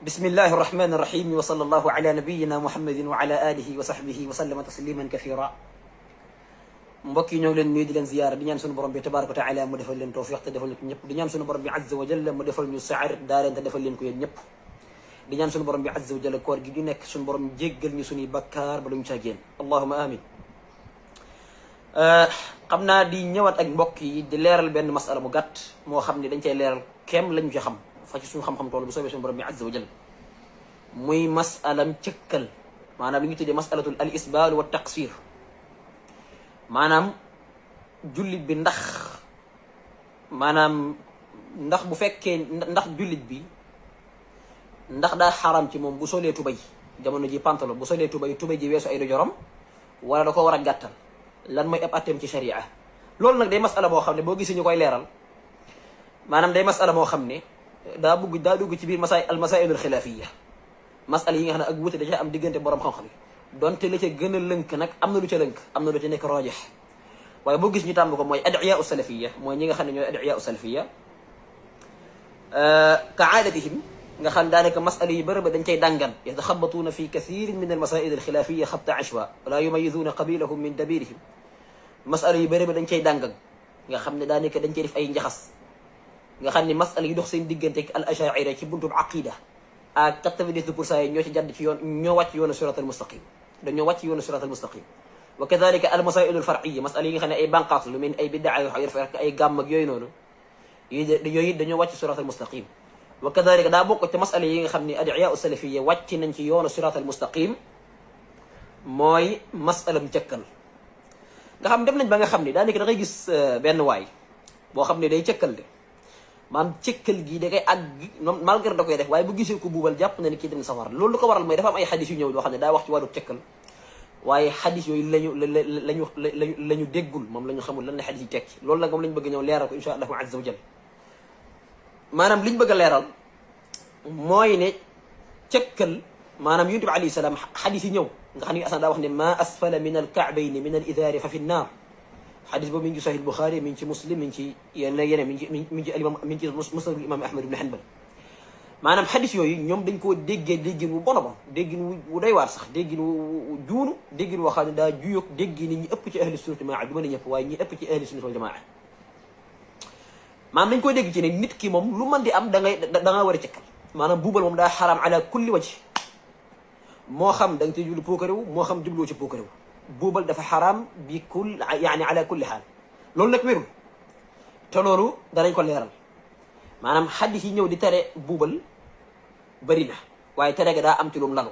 بسم الله الرحمن الرحيم وصلى الله على نبينا محمد وعلى آله وصحبه وسلم تسليما كثيرا. mbokk yi ñoo ngi leen nuyu di leen ziyaara di ñaan suñu borom bi tabaaraka wa taala mu defal leen tawfiq te defal ko ñëpp di ñaan suñu borom bi azza wa jalla mu defal ñu saar daareen te defal leen ko yéen ñëpp di ñaan suñu borom bi azza wa jalla koor gi di nekk suñu borom jéggal ñu suñuy bakkaar ba luñu ca génn allahuma amin. xam naa di ñëwaat ak mbokk yi di leeral benn masala mu gàtt moo xam ne dañ cay leeral kem lañu ci xam fa ci suñu xam-xam tool bu soobee suñu borom bi azza wa jalla muy masalam cëkkal maanaam li ñu tuddee masalatul al isbaal wa taqsir maanaam jullit bi ndax bu fekkee ndax jullit bi ndax daa xaram ci moom bu solee tubay jamono ji pantalon bu solee tubay ji weesu ay dojoram wala da ko war a gàttal lan mooy ab atteem ci sharia loolu nag day masala boo xam ne boo gisee ñu koy leeral maanaam day masala moo xam ne daa dugg ci biir al masailul xilaafiya masala yi nga xam ne ak wuute da ca am diggante borom xam-xam yi donte la ca gën a lënk nag am na lu ca lënk am na lu ca nekk rajax waaye boo gis ñu tàmm ko mooy adiya u salafiya mooy ñi nga xam ne ñooy adiya u salafiya ka aadatihim nga xam daanaka masala yi bëri ba dañ cay dàngan yataxabatuuna fi kathirin min al masail al xilafiya xabta ashwa wala yumayizuna qabilahum min dabirihim masala yi bëri ba dañ cay dàngan nga xam ne daanaka dañ cay def ay njaxas nga xam ne masala yi dox seen diggante al ashaira ci buntub aqida ak 90% yi ñoo ci jadd ci yoon ñoo wàcc yoonu sirat al mustaqim dañoo wàcc yoonu sirat al mustaqim wa kadalika al masail al far'iyya masala yi nga xam ne ay banqaas lu mel ay biddaa yoo xam ne ay gàmm ak yooyu noonu yooyu dañoo wàcc sirat al mustaqim wa kadalika daa bokk ci masala yi nga xam ne adiya salafiyya wàcc nañ ci yoonu sirat al mustaqim mooy masalam cëkkal nga xam dem nañ ba nga xam ne daanaka da ngay gis benn waay boo xam ne day cëkkal de maanaam cëkkal gi da koy àgg malgré da koy def waaye bu gisee ko buubal jàpp na ne kii dem safara loolu lu ko waral mooy dafa am ay xadis yu ñëw yoo xam ne daa wax ci wàllu cëkkal waaye xadis yooyu lañu déggul moom la ñu xamul lan la xadis yi tekki loolu nag moom la ñu bëgg ñëw leeral ko insha allahu azza wa jal maanaam li ñu bëgg a leeral mooy ne cëkkal maanaam yonent bi alayhi salaam xadis yi ñëw nga xam ne asan daa wax ne ma asfala min al ka'bayni min al idaari fa fi nnaar xadis boobu mi ngi ci sahih Bukhari mi ngi ci Muslim mi ngi ci yeneen mi ngi ci musnad imam Ahmad ibn Hanbal maanaam xadis yooyu ñoom dañ koo déggin wu bon a bon déggin wu doy waar sax déggin wu juunu déggin woo xam ne daa juyoog déggi ni ñi ëpp ci ahli sunnat jamaa du ma ne ñëpp waaye ñi ëpp ci ahli sunnat wal jamaa maanaam dañ koy dégg ci ne nit ki moom lu mën di am da nga war a cëkkal maanaam buubal moom daa xaraam ala kulli wajh moo xam da nga ci jublu pookarewu moo xam jubluwoo ci pookarewu buubal dafa xaraam bi yaani ala kulli xaal loolu nag wérul te loolu danañ ko leeral maanaam xaddis yi ñëw di tere buubal bëri na waaye tere ga daa am ci lum lalu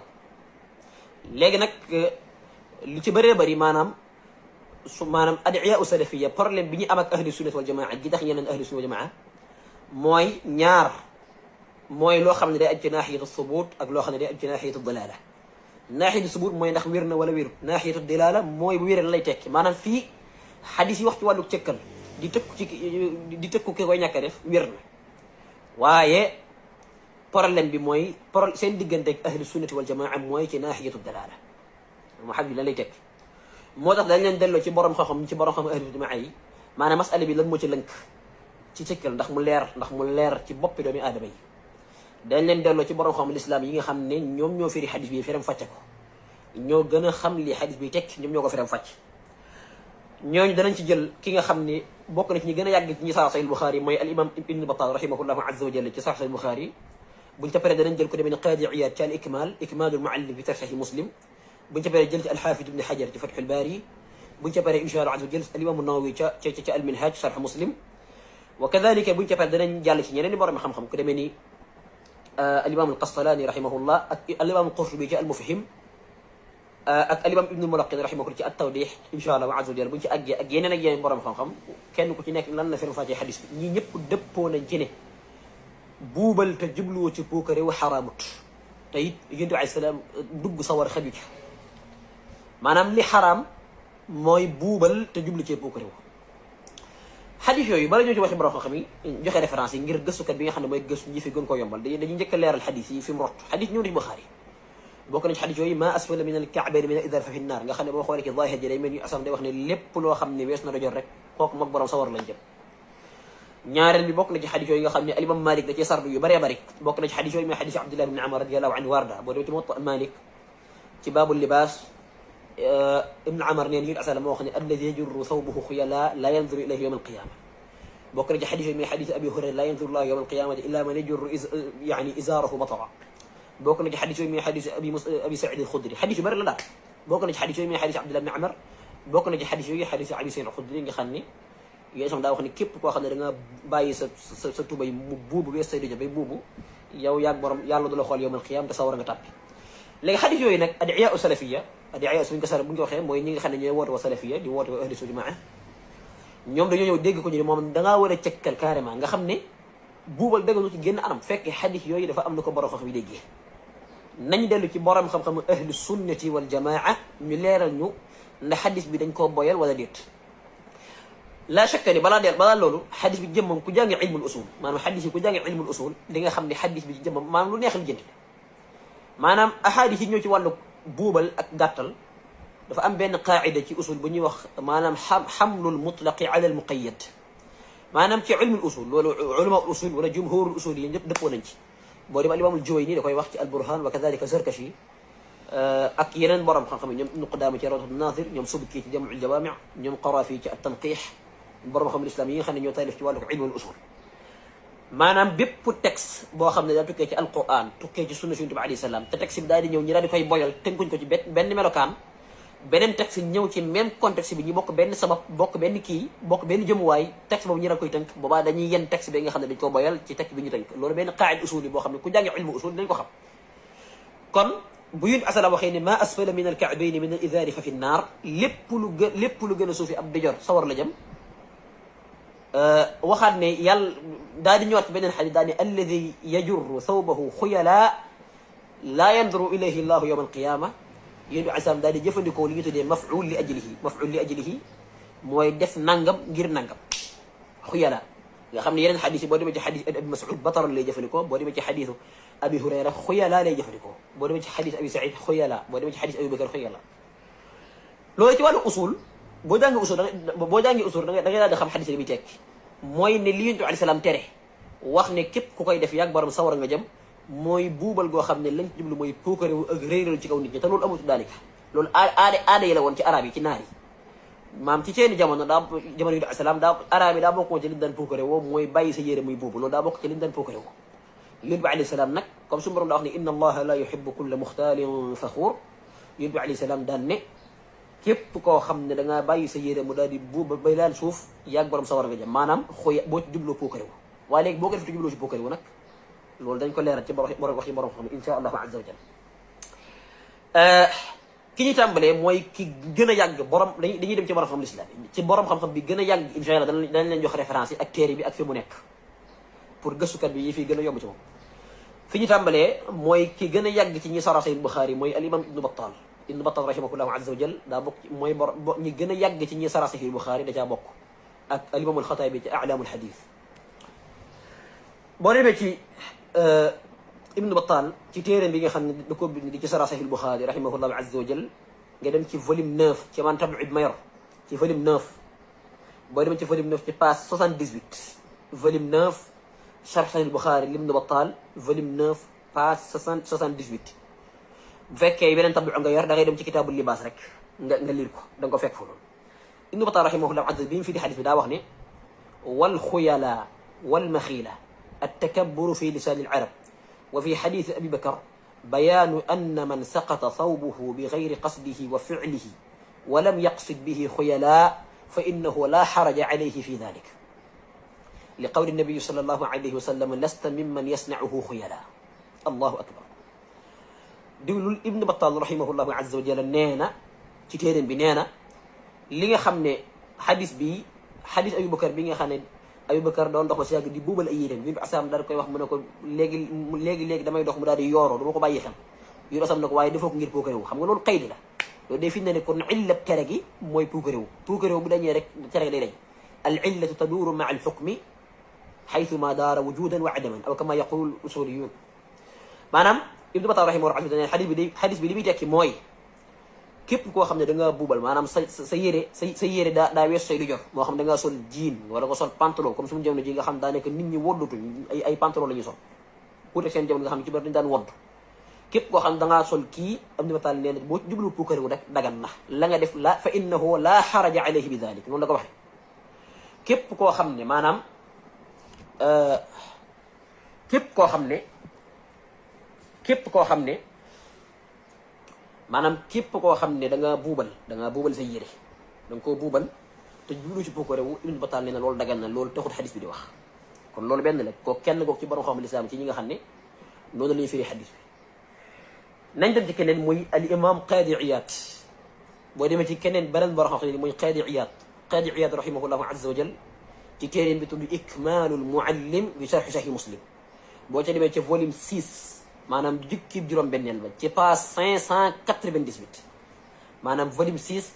léegi nag li ci bëree bëri maanaam adiya u salafiya problème bi ñu am ak ahli sunnat wal jamaa gi tax ñeneen ahli sunnat wal jamaa mooy ñaar mooy loo xam ne day aju ci naaxiyatu subut ak loo xam ne day aju ci naaxiyatu dalala naaxiyatu subut mooy ndax wér na wala wéru naaxiyatu dilala mooy bu wéree lay tekki maanaam fii xadis yi wax ci wàllu cëkkal di tëkku ki koy ñàkk a def wér na waaye problème bi mooy seen diggante ak ahlu sunnati wal jamaa mooy ci naaxiyatu dilala moo xam ne lan lay tekki moo tax dañ leen delloo ci borom xam-xam ahlu jamaa yi maanaam masala bi lan moo ci lënk ci cëkkal ndax mu leer ci boppi doomi aadama yi dañ leen delloo ci borom xam lislaam yi nga xam ne ñoom ñoo firi xadis bi firam fàcce ko ñoo gën a xam li xadis bi tekk ñoom ñoo ko firam fàcc ñooñu danañ ci jël ki nga xam ne bokk na ci ñi gën a yàgg ci ñi sax Sahih Bukhari mooy al imam ibn Battal rahimahullahu azza wa jalla ci sax Sahih Bukhari buñ ca paree danañ jël ko demee ne Qaadi Iyaad ci al ikmalul muallim fi tarxih Muslim buñ ca paree jël ci al-Haafid ibn Hajar ci Fathul Baari buñ ca paree insha Allah azza wa jalla al imam an-Nawawi ca al minhaj sharh Muslim wa kadhalika buñ ca paree danañ jàll ci ñeneen i borom xam-xam ku demee ni الإمام القسطلاني رحمه الله الإمام القرطبي جاء المفهم الإمام ابن الملقن رحمه الله جاء التوضيح إن شاء الله عز وجل بنتي أجينا نجي برام خم كانوا كتير لنا في رفاجة حديث ينيب دبونا جنة بوبل تجبلو تبوكري وحرامت تيد يدعو عليه السلام دق صور خبيث ما نام لي حرام ما يبوبل تجبلو تبوكري xadis yooyu bala ñoo ci waxi borom xam-xam yi joxe référence yi ngir gëstukat bi nga xam ne mooy gëstu ñi fi gën ko yombal dañuy njëkk a leeral xadis yi fi mu rot xadis ñëw na ci Buxaari bokk na ci xadis yooyu ma asfala min al ka'bayni min al izar fa fi nnaar nga xam ne boo xoolee ci zaahir ji day mel ni asam day wax ne lépp loo xam ne wees na dojor rek kooku mag borom sawar lañ jëm ñaareel bi bokk na ci xadis yooyu nga xam ne alimam Malik da cee sardu yu bëree bëri bokk na ci xadis yooyu mooy xadis Abdullah ibn Umar radiyallahu anhu warda boo demee ci Muwatta Malik ci baabul libaas ibn Umar neen yéen asala moo wax ne alladi yajurru thawbahu xuyala la yanzuru ilayhi yawma alqiyama bokk na ci xadis yooyu mooy xadis Abi Hurayra la yanzuru llahu yawma alqiyamati illa man yajurru yani izaarahu batara bokk na ci xadis yooyu mooy xadis Abi Saïd al-Khudri xadis yu bëri la daal bokk na ci xadis yooyu mooy xadis Abdullah ibn Umar bokk na ci xadis yooyu xadis Abi Saïd al-Khudri nga xam ni yooyu sax daa wax ne képp koo xam ne da nga bàyyi sa tubay mu buubu wees say dëjë bay buubu yow yaag borom yàlla du la xool yawmal qiyaam te sawar nga tàppi léegi xadis yooyu nag adiya u salafiya adiya buñ ko sara buñ ko waxee mooy ñi nga xam ne ñooy woote wa salafiya di woote wa ahli sunna jamaa ñoom dañoo ñëw dégg ko ñu ne moom dangaa war a cëkkal carrément nga xam ne buubal dëggalu ci génn anam fekk xadis yooyu dafa am na ko borom xam yi déggee nañ dellu ci borom xam-xam ahli sunnati wal jamaa ñu leeral ñu ndax xadis bi dañ koo boyal wala déet la shakka ni balaa loolu xadis bi jëmmam ku jàngi ilmul usul maanaam xadis yi ku jàngi ilmul usul di nga xam ne xadis bi ci jëmmam maanaam lu neex li jënd maanaam ahadis yi ñëw ci wàllu buubal ak gàttal dafa am benn qaacida ci usul bu ñuy wax maanaam xamlul mutlaqi ala al muqayyad maanaam ci ilmul usul loolu ulama usul wala jumhurul usul yi ñëpp dëppoo nañ ci boo dem alimaamul Juwayni da koy wax ci al burhan wa kadalika Zarkashi ak yeneen borom xam-xam yi ñoom Ibnu Qudaama ci Rawdatu Naadir ñoom Subki ci Jam'ul Jawaami' ñoom Qarafi ci at-Tanqiih borom xam islam yi nga xam ne ñoo taalif ci wàllu ilmul usul maanaam bépp texte boo xam ne daa tukkee ci alquran tukkee ci sunna Yonent bi alayhi salaam te texte bi daal di ñëw ñi daal di koy boyal tënkuñ ko ci benn melokaan beneen texte ñëw ci même contexte bi ñu bokk benn sabab bokk benn kii bokk benn jëmuwaay texte boobu ñi daal koy tënk boobaa dañuy yenn texte bi nga xam ne dañ ko boyal ci texte bi ñu tënk loolu benn qaa'ida usul yi boo xam ne ku jàngi ilmu usul dañ ko xam kon bu Yonent bi asalaam waxee ne maa asfala min al-ka'bayni min al-izaari fa fi nnaar lépp lu gën a suufi ab dijor sawar la jëm waxaat ne yàlla daal di ñëwaat ci beneen xadis daal ne alladi yajurru thawbahu xuyala laa yanduru ilayhi llahu yawma alqiyama yéen bi alisalaam daal di jëfandikoo li ñu tuddee maf'ul li ajlihi mooy def nangam ngir nangam xuyala nga xam ne yeneen xadis yi boo demee ci xadis abi Mas'ud bataran lay jëfandikoo boo demee ci xadisu abi Hurayra xuyala lay jëfandikoo boo demee ci xadis abi Saïd xuyala boo demee ci xadis abi Bakar xuyala loolu ci wàllu usul boo jàngi usul da ngay daal di xam xadis li muy tekki mooy ne li Yonent bi alayhi salaam tere wax ne képp ku koy def yàgg borom sawara nga jëm mooy buubal goo xam ne lañ jublu mooy puukarewu ak réeral ci kaw nit ñi te loolu amatu daalika loolu aada yi la woon ci arab yi ci naar yi maam ci seeni jamono jamono Yonent bi alayhi salaam arab yi daa bokkoon ci liñ daan puukarewoo mooy bàyyi sa yére muy buubu loolu daa bokk ci liñ daan puukarewoo Yonent bi alayhi salaam nag comme suñu borom daa wax ne inna allaha la yuhibbu kulla muxtaalin faxuur Yonent bi alayhi salaam daan ne képp koo xam ne da ngaa bàyyi sa yére mu daal di buuba bay laal suuf yàgg borom sawar nga jëm maanaam xuya boo ci jubloo puukarewu waaye léegi boo ko def te jubloo ci puukarewu nag loolu dañ ko leeral ci borom wax yi borom xam ne insha allahu azza wa jalla ki ñuy tàmbalee mooy ki gën a yàgg borom dañuy dem ci borom xam l'islam ci borom xam-xam bi gën a yàgg insha allah danañ leen jox référence yi ak téere bi ak fi mu nekk pour gëstukat bi yi fii gën a yomb ci moom fi ñu tàmbalee mooy ki gën a yàgg ci ñi sara Sahih Bukhari mooy al imam Ibnu Battal Ibnu Battal rahimahullahu azza wa jal daa bokk mooy ñi gën a yàgg ci ñi sara Sahih Bukhari da caa bokk ak al imam al-Xataabi ci a'laamul hadiis boo demee ci Ibnu Battal ci téere bi nga xam ne da ko bind di ci sara Sahih Bukhari rahimahullahu azza wa jal nga dem ci volume 9 ci man tabu bi ma yor ci volume 9 boo demee ci volume 9 ci page 78 volume 9 sharh Sahih Bukhari Ibnu Battal volume 9 page 78 bu fekkee beneen tabu nga yor da ngay dem ci kitaabul libaas rek nga liir ko da nga ko fekk foofu loolu Ibnu Battal rahimahullah azza bi mu fi di xadis bi daa wax ne wal xuyala wal maxiila التكبر في لسان العرب وفي حديث أبي بكر بيان أن من سقط ثوبه بغير قصده وفعله ولم يقصد به خيلاء فإنه لا حرج عليه في ذلك لقول النبي صلى الله عليه وسلم لست ممن يصنعه خيلاء الله أكبر diwlul Ibnu Battal rahimahullahu azza wa jalla nee na ci téeréem bi nee na li nga xam ne xadis Abu Bakar bi nga xam ne Abu Bakar doon dox ba si yàgg di buubal ay yéreem Yonent bi asalaam daal koy wax mu ne ko léegi damay dox mu daal di yooroo dama ko bàyyi xel Yonent bi asalaam ne ko waaye defoo ko ngir puukarewu xam nga loolu xëy la loolu day fi ne kon illab tere gi mooy puukarewu bu dañee rek tere gi day dañ al illatu taduuru maa al xukmi xaytuma daara wujudan wa adaman aw kama yaqul usuliyun maanaam Ibnu Battal rahimahullah xadis bi li muy tekki mooy képp koo xam ne da ngaa buubal maanaam sa yére daa wees say du jor moo xam da ngaa sol jean wala nga sol pantalon comme suñu jamono ji nga xam daanaka nit ñi woddatuñ ay pantalon la ñuy sol wuute seen jamono nga xam ne ci bari dañu daan wodd képp koo xam ne da ngaa sol kii am ni bataal nee na boo jublu puukare wu rek dagan na la nga def la fa innahu la xaraja alayhi bi dalik noonu la ko waxee képp koo xam ne maanaam képp koo xam ne da ngaa buubal sa yére da nga koo buubal te jublu ci puukare wu Ibn Battal nee na loolu dagan na loolu taxut xadis bi di wax kon loolu benn la ko kenn goog ci borom xam lislaam ci ñi nga xam ne noonu la ñuy firi xadis bi nañ dem ci keneen muy al imam Qaadi Iyaad boo demee ci keneen beneen borom xam ne muy Qaadi Iyaad rahimahullahu azza wa jal ci téeréen bi tudd Ikmaalul Muallim bi sharh Sahih Muslim boo ca demee ci volume 6 maanaam jukkib juróom-benneel ba ci page 598 maanaam volume 6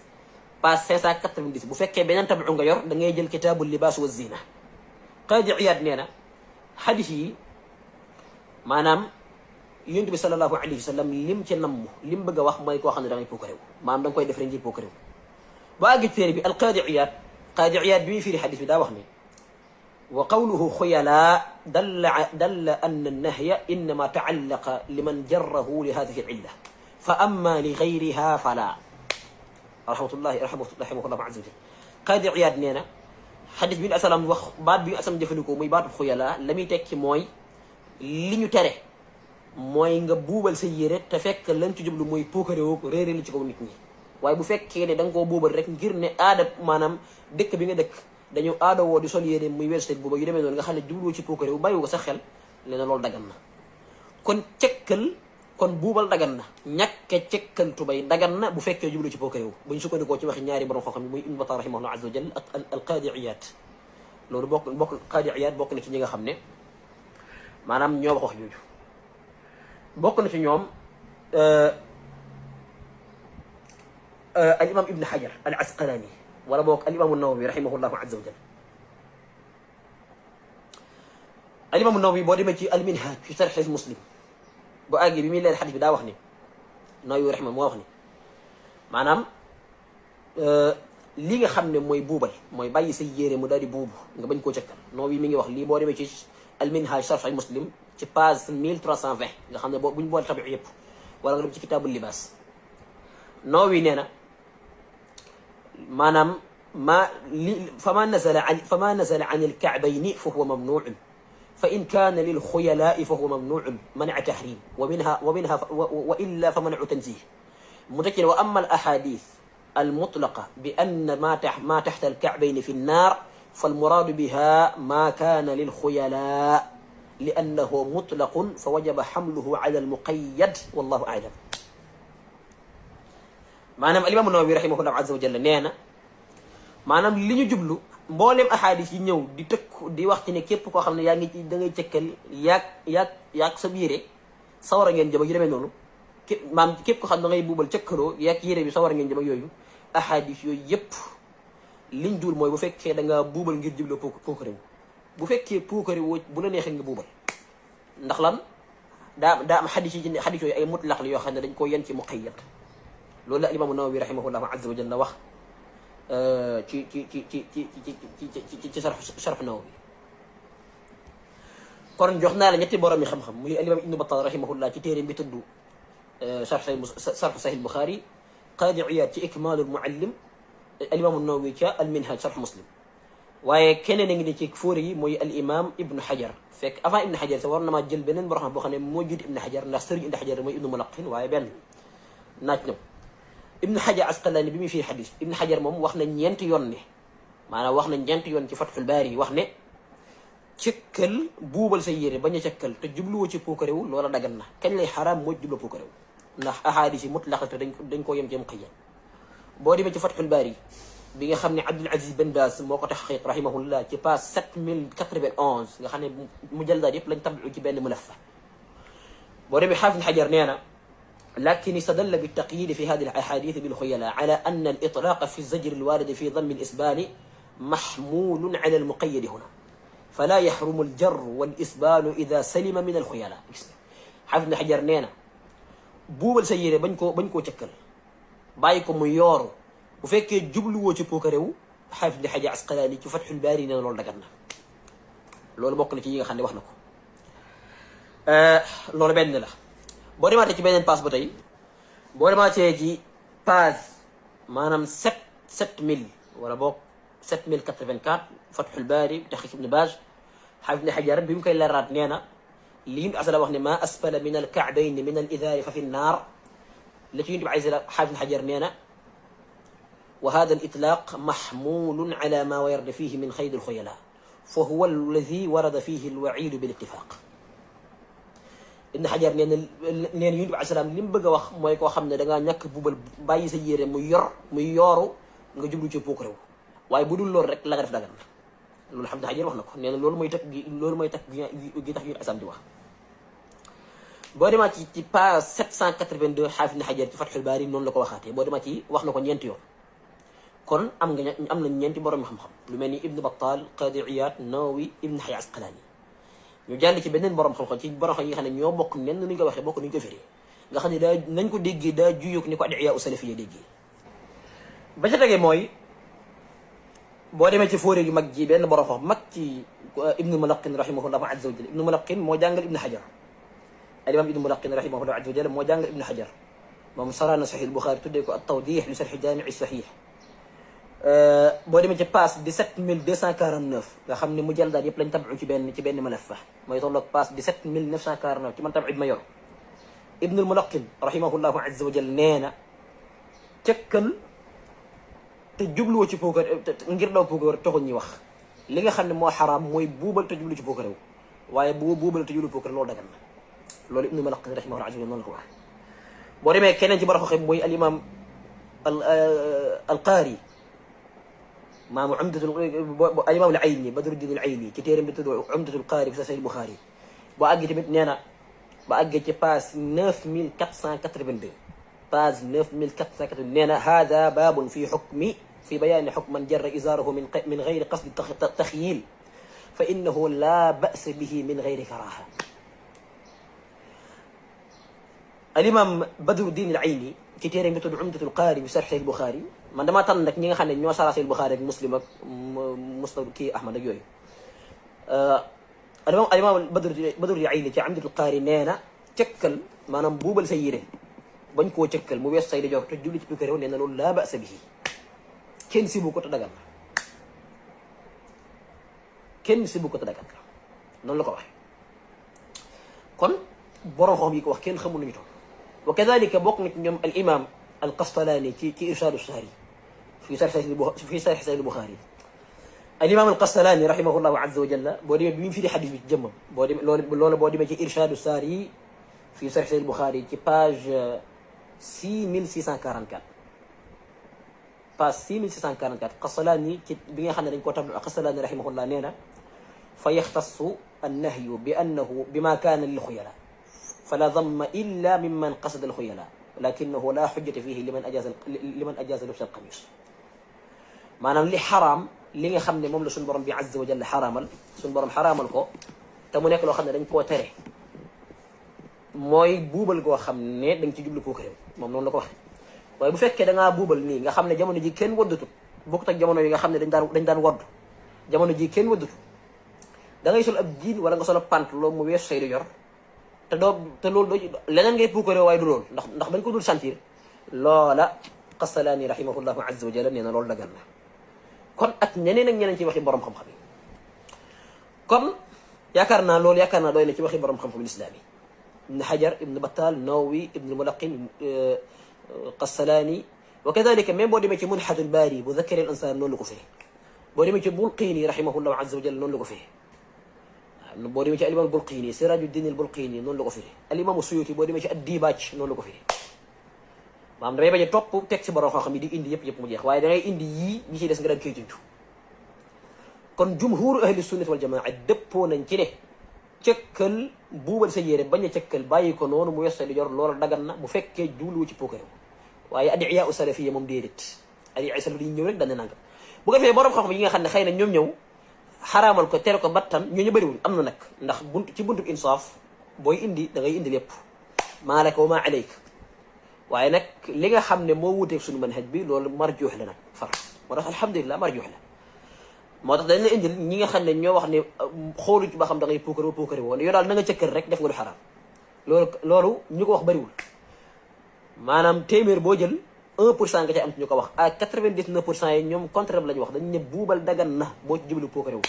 page 590 bu fekkee beneen tabu nga yor da ngay jël kitaabul libaas wa zina Qaadi Iyaad nee na xadis yi maanaam yonent bi sallallahu alayhi wa sallam lim ci namm lim bëgg a wax mooy koo xam ne da ngay puukarew maanaam da nga koy def rek ngir puukarew ba àgg ci téere bi al Qaadi Iyaad bi muy firi xadis bi daa wax ne wa qawluhu xuyala dalla anna annahya innama taallaqa liman jarrahu li hadihi al-illa fa amma li gayriha fala rahimahullahu azza wa jalla Qaadi Iyaad nee na xadis bi asalaam wax baat bi asalaam jëfandikoo muy baatu xuyala la muy tekki mooy li ñu tere mooy nga buubal sa yére te fekk lañ ci jublu mooy puukarewoo ko réere li ci kaw nit ñi waaye bu fekkee ne da nga koo buubal rek ngir ne aada maanaam dëkk bi nga dëkk dañu aada woo di sol yére muy weesu booba yu demee noonu nga xam ne jubluwoo ci puukarewu bàyyiwu ko sa xel leena loolu dagan na kon buubal dagan na ñàkke cëkkal tubay dagan na bu fekkee jublu ci puukarewu buñ sukkandikoo ci waxi ñaari borom xam-xam yi muy Ibn Battal rahimahullah azza wa jalla ak al Qaadi Iyaad loolu Qaadi Iyaad bokk na ci ñi nga xam ne maanaam ñoo wax jooju bokk na ci ñoom al imam Ibn Hajar al Asqalani wala boog al imam an-Nawawi rahimahullahu azza wa jalla al imam an-Nawawi boo demee ci al Minhaj fi sharh Sahih Muslim bu àggee bi muy leen xadis bi daa wax ni Nawawi rahimahu moo wax ni maanaam li nga xam ne mooy buubal mooy bàyyi say yére mu daal di buubu nga bañ koo cëkkal Nawawi mi ngi wax lii boo demee ci al Minhaj sharh Sahih Muslim ci page 1320 nga xam ne boo buñ boole tabi yëpp wala nga dem ci kitaabul libaas Nawawi nee na maanaam fama nazala an al-ka'bayni fa huwa mamnu'un fa in kaana lil xuyalaa'i fa huwa mamnu'un man'a tahrim wa illa fa man'u tanzih mu tekki ne wa amma al-ahadith al-mutlaqa bi anna ma tahta al-ka'bayni fi an-naar fal-muraadu biha ma kaana lil xuyalaa' li'annahu mutlaqun fa wajaba hamluhu ala al-muqayyad wallahu a'lam. maanaam al-imam an-Nawawi rahimahullah azza wa jalla nee na maanaam li ñu jublu mboolem ahadis yi ñëw di tëkk di wax ci ne képp koo xam ne yaa ngi ci da ngay cëkkal yaag sa yére sawara ngeen jëm ak yu demee noonu képp ko xam ne da ngay buubal cëkkaloo yaag yére bi sawara ngeen jëm ak yooyu ahadis yooyu yëpp liñ jul mooy bu fekkee da nga buubal ngir jublu puukarewu bu fekkee puukarewu bu la neexee nga buubal ndax lan daa am xadis yooyu ay mutlaq la yoo xam ne dañ koo yen ci muqayyad loolu la al-imam an-Nawawi rahimahullahu azza wa jalla wax ci sharh Nawawi kon jox naa la ñetti borom yi xam-xam muy al-imam Ibn Battal rahimahullah ci téere bi tudd sharh Sahih al-Bukhari Qaadi Iyaad ci Ikmaalul Muallim al-imam an-Nawawi ci al-Minhaj sharh Muslim waaye keneen a ngi ne ci fóori yi mooy al-imam Ibn Hajar fekk avant Ibn Hajar sax war na maa jël beneen borom boo xam ne moo jiitu Ibn Hajar ndax sëriñ Ibn Hajar mooy Ibn Mulaqin waaye benn naaj ñëw Ibn Hajar Asqalani bi muy fii xadis Ibn Hajar moom wax na ñeenti yoon ne maanaam wax na ñeenti yoon ci Fathul Baari wax ne cëkkal buubal sa yére bañ a cëkkal te jubluwoo ci puukarewu loola dagan na kañ lay xaraam moo jublu puukarewu ndax ahadis yi mutlaq te dañ koo yem ci muqayyad boo demee ci Fathul Baari bi nga xam ne Abdul Aziz Ben Baaz moo ko taxqiq rahimahullah ci page 7091 nga xam ne mujallaad yëpp lañ tabiu ci benn mulaffa boo demee Xaafis Hajar nee na لكن استدل بالتقييد في هذه الأحاديث بالخيلاء على أن الإطلاق في الزجر الوارد في ضم الإسبال محمول على المقيد هنا فلا يحرم الجر والإسبال إذا سلم من الخيلاء حافظ بن حجر nee na buubal sa yére bañ koo cëkkal bàyyi ko mu yooru bu fekkee jubluwoo ci puukarewu xaafis ibn Hajar Asqalaani ci Fathul Baari nee na loolu dagan na loolu bokk na ci yi nga xam ne wax na ko loolu benn la boo demaatee ci beneen paas ba tey boo demaatee ci page maanaam 7000 wala boog 7084 Fathul Baari taxqiq Ibn Baaz xaafis ibn Hajar bi mu koy leeraat nee na li Yonent bi asala wax ne ma asfala min al ka'bayn min al izaari fa fi nnaar la ci Yonent bi asala xaafis ibn Hajar nee na wa hada al itlaq mahmulun ala ma warada fihi min xayd al xuyala fa huwa alladi warada fihi al wa'iid bil ittifaq Ibn Hajar nee na Yonent bi asalaam li mu bëgg a wax mooy koo xam ne da ngaa ñàkk bubal bàyyi sa yére muy yooru nga jublu ci puuk réew waaye bu dul loolu rek la nga def dagan na loolu xam ne Hajar wax na ko nee na loolu mooy takk gi tax yu asam di wax boo demaat ci page 782 xaafis ibn Hajar ci Fathul Baari noonu la ko waxaatee boo demaat ci wax na ko ñeenti yoon kon am na ñeenti borom xam-xam lu mel ni Ibn Battal Qadi Iyad Nawawi Ibn Hajar Asqalaani ñu jàll ci beneen borom xam-xam ci borom xam yi nga xam ne ñoo bokk nen nuñ ko waxee bokk nuñ ko firee nga xam ne daa nañ ko déggee daa juyoog ni ko adiya u salafiyya déggee ba ca tegee mooy boo demee ci fóoré yu mag ji benn borom xam mag ci Ibnu Mulaqin rahimahullahu azza wa jalla Ibnu Mulaqin moo jàngal Ibn Hajar al-imam Ibnu Mulaqin rahimahullahu azza wa jalla moo jàngal Ibn Hajar moom saraana Sahih al-Bukhari tuddee ko at-Tawdih li sharh Jaami' as-Sahih boo demee ci passe 17249 nga xam ne mu jël daal yëpp lañ tabu ci benn malaf mooy tolloog passe 17949 ci man tabu ma yor Ibnul Mulaqin rahimahullahu azza wa jalla nee na cëkkal te jubluwoo ci puukar ngir daw puukar taxul ñuy wax li nga xam ne moo xaraam mooy buubal te jublu ci puukar waaye bu buubal te jublu puukar loolu dagan na loolu Ibnul Mulaqin rahimahullahu azza wa jalla noonu la ko wax boo demee keneen ci borom xam mooy al imam al Qaari maamu Umdatul al-imaam al-Ayni Badruddin al-Ayni ci téeram bi tudd Umdatul Qaari fi Sahih al-Bukhari boo àggee tamit nee na ba àggee ci page 9482 page 9482 nee na hada baabun fi xukmi fi bayaani xukm man jarra izaarahu min gayri qasdi taxyiil fa innahu laa ba'sa bihi min gayri karaaha al-imaam Badruddin al-Ayni ci téeram bi tudd Umdatul Qaari fi Sahih al-Bukhari man damaa tànn nag ñi nga xam ne ñoo sara Sahih Bukhari ak Muslim ak Musnad kii Ahmad ak yooyu al-imaam Badruddin al-Ayni ci Umdatul Qaari nee na cëkkal maanaam buubal sa yére bañ koo cëkkal mu weesu say di jox te jublu ci puukare nee na loolu laa ba'sa bihi kenn sibu ko te dagan na kenn sibu ko te dagan na noonu la ko waxee kon borom xam yi ko wax kenn xamul nañu toll wa kadalika bokk na ci ñoom al imam al Qastalaani ci Irshaadu Saari fi Sahih al-Bukhari al imam al Qastalaani rahimahullahu azza wa jalla boo demee bi mu firi xadis bi ci jëmmam boo demee loolu boo demee ci Irshaadu Saari fi Sahih al-Bukhari ci page 6644 page 6644 Qastalaani ci bi nga xam ne dañ koo tablu Qastalaani rahimahullah nee na fa yaxtassu annahyu bi annahu bima kaana lil xuyala fala damma illa mimman qasada al xuyala lakinahu la xujjata fihi liman ajaza lubsa al qamis maanaam li xaraam li nga xam ne moom la suñu borom bi azza wa jalla xaraamal suñu borom xaraamal ko te mu nekk loo xam ne dañ koo tere mooy buubal goo xam ne dañ ci jublu puukare moom noonu la ko waxee waaye bu fekkee da ngaa buubal nii nga xam ne jamono ji kenn waddatut bokkut ak jamono yi nga xam ne dañ daan wadd jamono ji kenn waddatut da ngay sol ab jiin wala nga sol ab pantalon mu weesu say di yor te loolu doo leneen ngay puukare waaye du loolu ndax bañ ko dul sentir loola Qastalaani rahimahullahu azza wa jalla nee na loolu dagan na kon ak ñeneen ak ñeneen ci waxi borom xam-xam yi kon yaakaar naa doy na ci waxi borom xam-xam lislaam yi Ibn Hajar Ibn Battal Nawawi Ibn Mulaqin Qastalaani wa kadalika même boo demee ci Munhatul Baari bu Dhakkar al-Ansar noonu la ko firi boo demee ci Bulqiini rahimahullahu azza wa jalla noonu la ko firi boo demee ci al-imam al-Bulqiini Sirajuddin al-Bulqiini noonu la ko firi al-imam as-Suyuti boo demee ci ad-Dibaaj noonu la ko firi maanaam damay bañ a topp teg ci borom xam-xam yi di indi yëpp mu jeex waaye da ngay indi yii ñi ciy des nga daan koy junj kon jumhuru ahli sunnati wal jamaa dëppoo nañ ci ne cëkkal buubal sa yére bañ a cëkkal bàyyi ko noonu mu wessa di jor loola dagan na bu fekkee jubluwu ci puukare waaye adiya u salafiyya moom déedéet adiya salafiyya yi ñëw rek dañ ne nanga bu ko defee borom xam-xam yi nga xam ne xëy na ñoom ñëw xaraamal ko tere ko battan ñoo ñu bëriwul am na nag ndax buntu insaaf booy indi da ngay indi lépp maa laka wa maa alayka waaye nag li nga xam ne moo wuteeg suñu manhaj bi loolu marjuux la nag far moo tax alhamdulilah marjuux la moo tax dañ la indil ñi nga xam ne ñoo wax ne xoolu ci ba xam da ngay puukare woon yow daal na nga cëkkër rek def nga lu xaraam loolu ñu ko wax bëriwul maanaam téeméer boo jël 1% nga ca am ci ñu ko wax à 99% yi ñoom contraire la ñu wax dañ ne buubal dagan na boo ci jublu puukare wu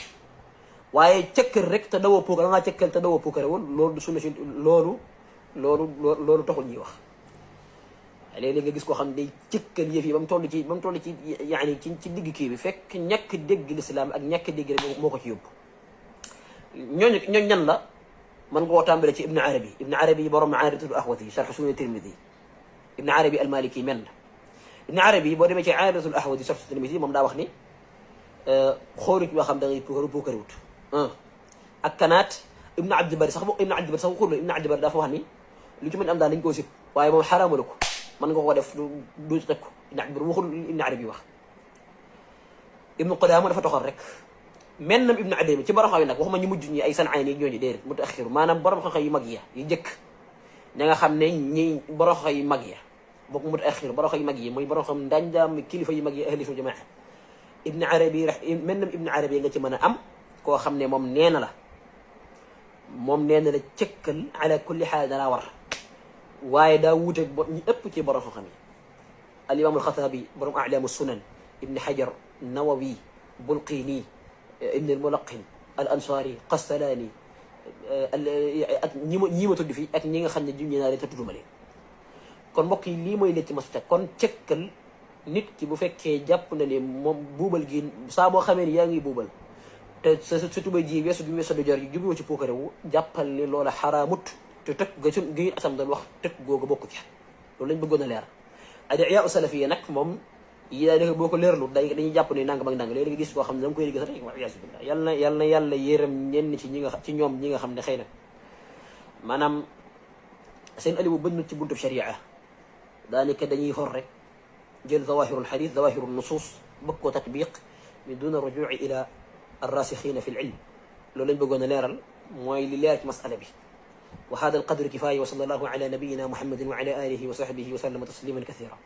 waaye cëkkër rek te dawoo puukare da ngaa cëkkal te dawoo puukare wul loolu du sunna si loolu taxul ñuy wax léeg-léeg nga gis koo xam ne day cëkkal yëf yi ba mu toll ci yaani ci digg kii bi fekk ñàkk dégg lislaam ak ñàkk dégg rek moo ko ci yóbbu ñooñ ñan la man nga koo tàmbale ci ibnu arabi borom Aaridatul Ahwazi sharh Sunan Tirmidi ibnu arabi almaliki men na ibnu arabi boo demee ci Aaridatul Ahwazi sharh Sunan Tirmidi moom daa wax ni xoolut boo xam da ngay puukare wut ak kanaat ibnu abdibar sax waxul la ibnu abdibar dafa wax ni lu ci mën am daal dañ koo sib waaye moom xaraamalu ko mën nga ko def du teg ko ibnu abdibar waxul ibnu arabi wax ibnu Qudaama dafa toxal rek men nam ibnu adami ci borom xam yi nag waxuma ñu mujj ñi ay San'aani yi ñooñu déedéet mutaaxiru maanaam borom xam yu mag ya yu jëkk ña nga xam ne ñi borom xam yu mag ya bokk mutaaxiru borom xam yu mag yi mooy borom xam ndànjaam kilifa yu mag yi ahli sunna jamaa ibnu arabi men nam ibnu arabi nga ci mën a am koo xam ne moom nee na la cëkkal ala kulli xaal danaa war waaye daa wuuteeg ñi ëpp ci borom xam-xam yi al imam alxataabi borom a'laamu sunan ibni xajar nawawi bulqiini ibn al-mulaqin al ansari qastalaani ak ñi ma tudd fii ak ñi nga xam ne junñi naa leen te tudduma leen kon mbokk yi lii mooy lecc masuta kon cëkkal nit ki bu fekkee jàpp na ne moom buubal gi saa boo xamee ni yaa ngi buubal te sa tubay ji weesu du jor yi jubluwoo ci puukare wu jàppal ni loola xaraamut te tëkk ga sun gi asam doon wax tëkk googu bokku ci loolu lañ bëggoon a leer adiya salafiya nag moom yi daa def boo ko leerlu dañuy jàpp ne nangam ak nangam léegi nga gis koo xam ne dama koy gis rek wa iyaasu billah yal na yàlla yéeram ñenn ci ñoom ñi nga xam ne xëy na maanaam seen alibu bënn ci buntub sharia daanaka dañuy xor rek jël zawahirul xadis zawahirul nusus bëgg koo tatbiq min duna rujui ila الراسخين في العلم لو لن بقولنا ليرال موي لي لير مساله بي وهذا القدر كفايه وصلى الله على نبينا محمد وعلى اله وصحبه وسلم تسليما كثيرا